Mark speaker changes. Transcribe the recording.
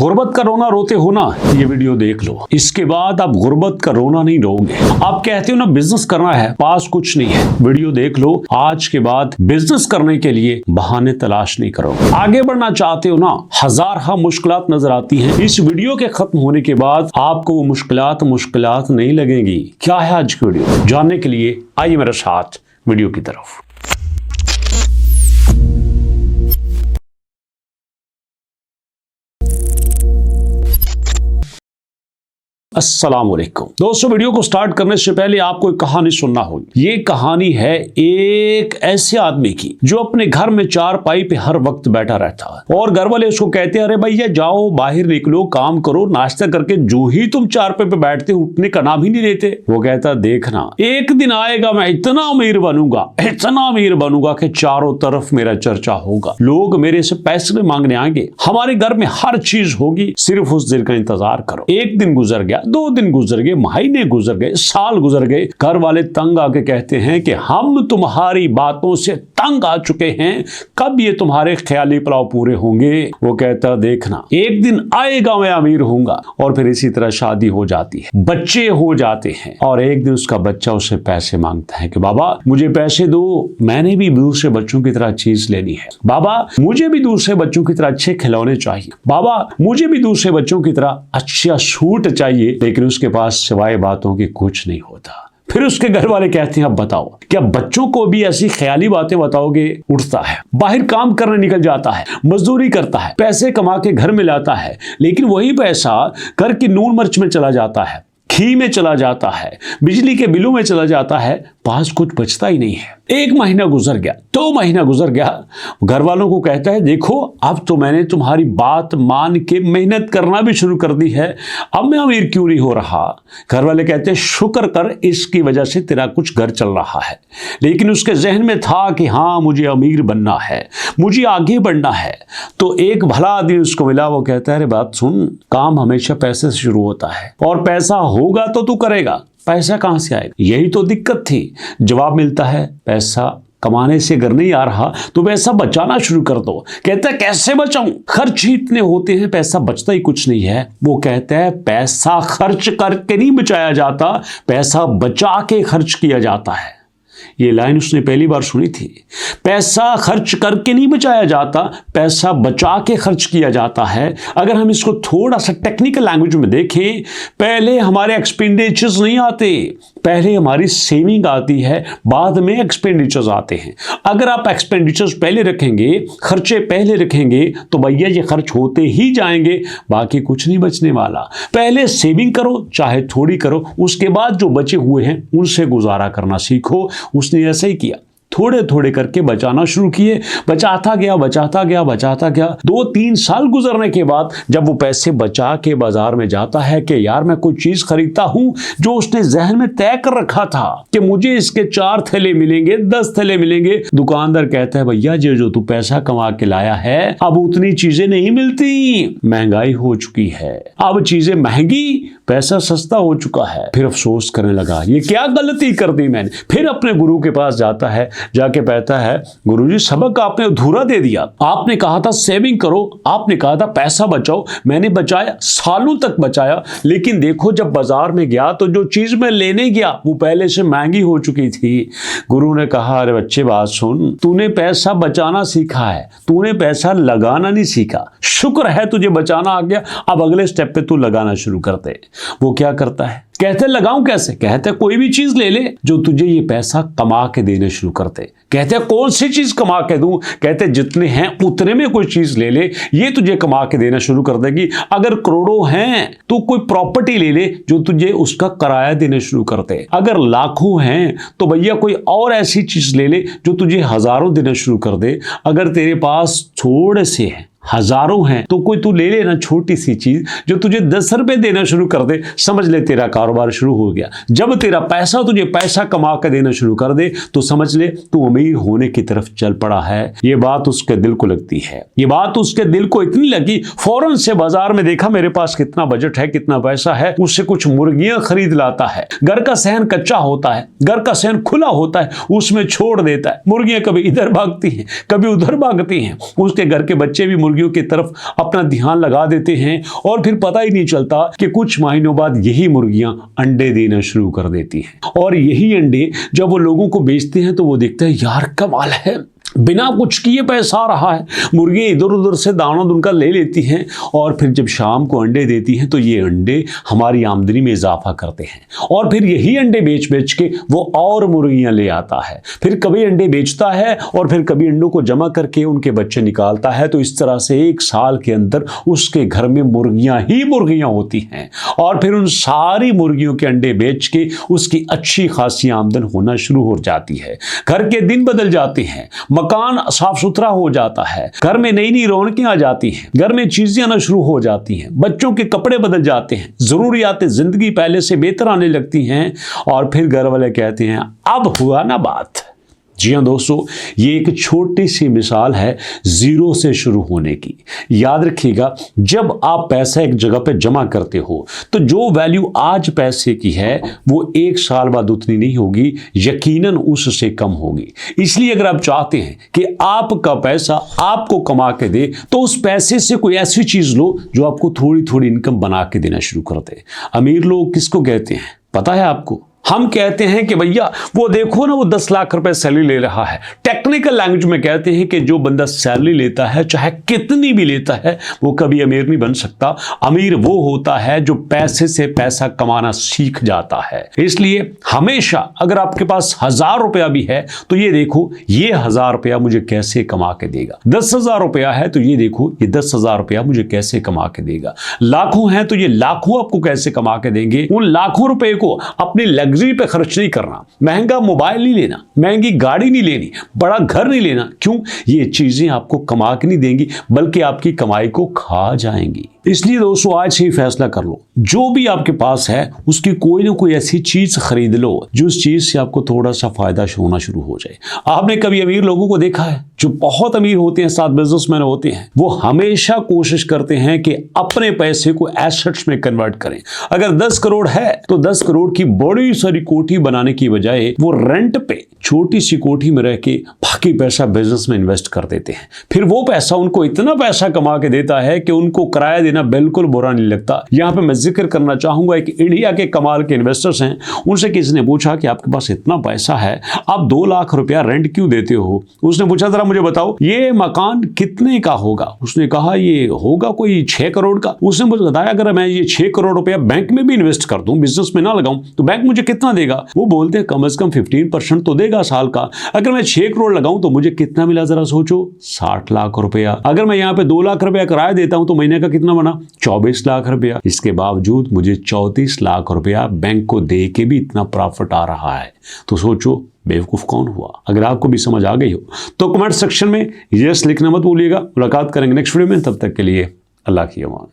Speaker 1: गुर्बत का रोना रोते हो ना, ये वीडियो देख लो, इसके बाद आप गुर्बत का रोना नहीं रोगे। आप कहते हो ना बिजनेस करना है, पास कुछ नहीं है, वीडियो देख लो। आज के बाद बिजनेस करने के लिए बहाने तलाश नहीं करो। आगे बढ़ना चाहते हो ना, हजार मुश्किलात नजर आती हैं। इस वीडियो के खत्म होने के बाद आपको वो मुश्किलात नहीं लगेंगी। क्या है आज की वीडियो, जानने के लिए आइए मेरे साथ वीडियो की तरफ। अस्सलामुअलैकुम दोस्तों, वीडियो को स्टार्ट करने से पहले आपको एक कहानी सुनना होगी। ये कहानी है एक ऐसे आदमी की जो अपने घर में चारपाई पे हर वक्त बैठा रहता है और घर वाले उसको कहते हैं, अरे भैया जाओ बाहर निकलो, काम करो, नाश्ता करके जो ही तुम चारपाई पे बैठते उठने का नाम ही नहीं लेते। वो कहता, देखना एक दिन आएगा मैं इतना अमीर बनूंगा कि चारों तरफ मेरा चर्चा होगा, लोग मेरे से पैसे मांगने आएंगे, हमारे घर में हर चीज होगी, सिर्फ उस दिन का इंतजार करो। एक दिन गुजर गया, 2 दिन गुजर गए, महीने गुजर गए, साल गुजर गए। घर वाले तंग आके कहते हैं कि हम तुम्हारी बातों से तंग आ चुके हैं, कब ये तुम्हारे ख्याली पुलाव पूरे होंगे। वो कहता, देखना एक दिन आएगा मैं अमीर होऊंगा। और फिर इसी तरह शादी हो जाती है, बच्चे हो जाते हैं और एक दिन उसका बच्चा उससे पैसे मांगता है कि बाबा मुझे पैसे दो, मैंने भी दूसरे बच्चों की तरह चीज लेनी है। बाबा मुझे भी दूसरे बच्चों की तरह अच्छे खिलौने चाहिए। बाबा मुझे भी दूसरे बच्चों की तरह अच्छा सूट चाहिए। लेकिन उसके पास सिवाय बातों की कुछ नहीं होता। फिर उसके घर वाले कहते हैं, अब बताओ क्या बच्चों को भी ऐसी ख्याली बातें बताओगे। उठता है, बाहर काम करने निकल जाता है, मजदूरी करता है, पैसे कमा के घर में लाता है, लेकिन वही पैसा घर की नून मिर्च में चला जाता है, घी में चला जाता है, बिजली के बिलों में चला जाता है, पास कुछ बचता ही नहीं है। 1 महीना गुजर गया, 2 महीना गुजर गया। घर वालों को कहता है, देखो अब तो मैंने तुम्हारी बात मान के मेहनत करना भी शुरू कर दी है, अब मैं अमीर क्यों नहीं हो रहा। घर वाले कहते हैं, शुक्र कर, इसकी वजह से तेरा कुछ घर चल रहा है। लेकिन उसके जहन में था कि हाँ मुझे अमीर बनना है, मुझे आगे बढ़ना है। तो एक भला आदमी उसको मिला, वो कहता है, अरे बात सुन, काम हमेशा पैसे से शुरू होता है और पैसा होगा तो तू करेगा, पैसा कहां से आएगा, यही तो दिक्कत थी। जवाब मिलता है, पैसा कमाने से घर नहीं आ रहा तो पैसा बचाना शुरू कर दो। कहता है, कैसे बचाऊं, खर्च ही इतने होते हैं, पैसा बचता ही कुछ नहीं है। वो कहता है, पैसा खर्च करके नहीं बचाया जाता, पैसा बचा के खर्च किया जाता है। ये लाइन उसने पहली बार सुनी थी। पैसा खर्च करके नहीं बचाया जाता, पैसा बचा के खर्च किया जाता है। अगर हम इसको थोड़ा सा टेक्निकल लैंग्वेज में देखें, पहले हमारे एक्सपेंडिचर्स नहीं आते, पहले हमारी सेविंग आती है, बाद में एक्सपेंडिचर्स आते हैं। अगर आप एक्सपेंडिचर्स पहले रखेंगे, खर्चे पहले रखेंगे, तो भैया ये खर्च होते ही जाएंगे, बाकी कुछ नहीं बचने वाला। पहले सेविंग करो, चाहे थोड़ी करो, उसके बाद जो बचे हुए हैं उनसे गुजारा करना सीखो। उसने ऐसा ही किया, थोड़े थोड़े करके बचाना शुरू किए, बचाता गया 2-3 साल गुजरने के बाद जब वो पैसे बचा के बाजार में जाता है कि यार मैं कोई चीज खरीदता हूं जो उसने जहन में तय कर रखा था कि मुझे इसके 4 थैले मिलेंगे, 10 थैले मिलेंगे। दुकानदार कहता है, भैया जो तू पैसा कमा के लाया है अब उतनी चीजें नहीं मिलती, महंगाई हो चुकी है, अब चीजें महंगी, पैसा सस्ता हो चुका है। फिर अफसोस करने लगा, ये क्या गलती कर दी मैंने। फिर अपने गुरु के पास जाता है, जाके कहता है, गुरुजी सबक आपने अधूरा दे दिया, आपने कहा था सेविंग करो, आपने कहा था पैसा बचाओ, मैंने बचाया, सालों तक बचाया, लेकिन देखो जब बाजार में गया तो जो चीज मैं लेने गया वो पहले से महंगी हो चुकी थी। गुरु ने कहा, अरे बच्चे बात सुन, तूने पैसा बचाना सीखा है, तूने पैसा लगाना नहीं सीखा। शुक्र है तुझे बचाना आ गया, अब अगले स्टेप पे तू लगाना शुरू कर दे। वो क्या करता है, कहते लगाऊं कैसे, कहते कोई भी चीज ले ले जो तुझे ये पैसा कमा के देने शुरू करते। कहते कौन सी चीज कमा के दूं, कहते जितने हैं उतने में कोई चीज ले ले, ये तुझे कमा के देना शुरू कर देगी। अगर करोड़ों हैं तो कोई प्रॉपर्टी ले ले जो तुझे उसका किराया देने शुरू कर दे। अगर लाखों हैं तो भैया कोई और ऐसी चीज ले ले जो तुझे हजारों देना शुरू कर दे। अगर तेरे पास थोड़े से हैं, हजारों हैं, तो कोई तू ले लेना छोटी सी चीज जो तुझे 10 रुपए देना शुरू कर दे, समझ ले तेरा कारोबार शुरू हो गया। जब तेरा पैसा तुझे पैसा कमा कर देना शुरू कर दे तो समझ ले तू अमीर होने की तरफ चल पड़ा है। ये बात उसके दिल को लगती है, ये बात उसके दिल को इतनी लगी, फौरन से बाजार में देखा मेरे पास कितना बजट है, कितना पैसा है, उससे कुछ मुर्गियां खरीद लाता है। घर का सहन कच्चा होता है, घर का सहन खुला होता है, उसमें छोड़ देता है। मुर्गियां कभी इधर भागती हैं, कभी उधर भागती हैं। उसके घर के बच्चे भी मुर्गियों की तरफ अपना ध्यान लगा देते हैं और फिर पता ही नहीं चलता कि कुछ महीनों बाद यही मुर्गियां अंडे देना शुरू कर देती हैं। और यही अंडे जब वो लोगों को बेचते हैं तो वो देखते हैं यार कमाल है, बिना कुछ किए पैसा आ रहा है। मुर्गी इधर उधर से दाना उनका ले लेती हैं और फिर जब शाम को अंडे देती हैं तो ये अंडे हमारी आमदनी में इजाफा करते हैं और फिर यही अंडे बेच बेच के वो और मुर्गियां ले आता है। फिर कभी अंडे बेचता है और फिर कभी अंडों को जमा करके उनके बच्चे निकालता है। तो इस तरह से एक साल के अंदर उसके घर में मुर्गियां ही मुर्गियां होती हैं और फिर उन सारी मुर्गियों के अंडे बेच के उसकी अच्छी खासी आमदन होना शुरू हो जाती है। घर के दिन बदल जाते हैं, मकान साफ सुथरा हो जाता है, घर में नई नई रौनकें आ जाती हैं, घर में चीजें आना शुरू हो जाती हैं, बच्चों के कपड़े बदल जाते हैं, जरूरियातें जिंदगी पहले से बेहतर आने लगती हैं और फिर घर वाले कहते हैं अब हुआ ना बात। जी हाँ दोस्तों, ये एक छोटी सी मिसाल है जीरो से शुरू होने की। याद रखिएगा, जब आप पैसा एक जगह पे जमा करते हो तो जो वैल्यू आज पैसे की है वो एक साल बाद उतनी नहीं होगी, यकीनन उससे कम होगी। इसलिए अगर आप चाहते हैं कि आपका पैसा आपको कमा के दे तो उस पैसे से कोई ऐसी चीज लो जो आपको थोड़ी थोड़ी इनकम बना के देना शुरू कर दे। अमीर लोग किसको कहते हैं पता है आपको? हम कहते हैं कि भैया वो देखो ना, वो 10 लाख रुपए सैलरी ले रहा है। टेक्निकल लैंग्वेज में कहते हैं कि जो बंदा सैलरी लेता है चाहे कितनी भी लेता है वो कभी अमीर नहीं बन सकता। अमीर वो होता है जो पैसे से पैसा कमाना सीख जाता है। इसलिए हमेशा अगर आपके पास 1000 रुपया भी है तो ये देखो ये 1000 रुपया मुझे कैसे कमा के देगा। 10,000 रुपया है तो ये देखो ये 10,000 रुपया मुझे कैसे कमा के देगा। लाखों है तो ये लाखों आपको कैसे कमा के देंगे। उन लाखों रुपए को अपनी लग्जरी पे खर्च नहीं करना, महंगा मोबाइल नहीं लेना, महंगी गाड़ी नहीं लेनी, बड़ा घर नहीं लेना। क्यों? ये चीजें आपको कमा के नहीं देंगी बल्कि आपकी कमाई को खा जाएंगी। इसलिए दोस्तों आज से ही फैसला कर लो, जो भी आपके पास है उसकी कोई ना कोई ऐसी चीज खरीद लो जो उस चीज से आपको थोड़ा सा फायदा होना शुरू हो जाए। आपने कभी अमीर लोगों को देखा है जो बहुत अमीर होते हैं, साथ बिजनेसमैन होते हैं, वो हमेशा कोशिश करते हैं कि अपने पैसे को एसेट्स में कन्वर्ट करें। अगर 10 करोड़ है तो 10 करोड़ की बड़ी सारी कोठी बनाने की बजाय वो रेंट पे छोटी सी कोठी में रह के बाकी पैसा बिजनेस में इन्वेस्ट कर देते हैं। फिर वो पैसा उनको इतना पैसा कमा के देता है कि उनको किराया देना बिल्कुल बुरा नहीं लगता। यहाँ पे मैं जिक्र करना चाहूंगा, एक इंडिया के कमाल के इन्वेस्टर्स हैं, उनसे किसी ने पूछा कि आपके पास इतना पैसा है, आप 2 लाख रुपया रेंट क्यों देते हो? उसने पूछा जरा मुझे बताओ ये मकान कितने का होगा? उसने कहा ये होगा कोई 6 करोड़ का। उसने मुझे बताया अगर मैं ये 6 करोड़ रुपया बैंक में भी इन्वेस्ट कर दूं, बिजनेस में ना लगाऊं, तो बैंक मुझे कितना देगा? वो बोलते हैं कम से कम 15% तो देगा साल का। अगर मैं 6 करोड़ लगाऊं तो मुझे कितना मिला जरा सोचो, 60 लाख रुपया। अगर मैं यहाँ पे 2 लाख रुपया किराया देता हूं तो महीने का कितना बना? 24 लाख रुपया। इसके बावजूद मुझे 34 लाख रुपया बैंक को दे के भी इतना प्रॉफिट आ रहा है। तो सोचो बेवकूफ कौन हुआ? अगर आपको भी समझ आ गई हो तो कमेंट सेक्शन में यस लिखना मत भूलिएगा। मुलाकात करेंगे नेक्स्ट वीडियो में, तब तक के लिए अल्लाह की अमान।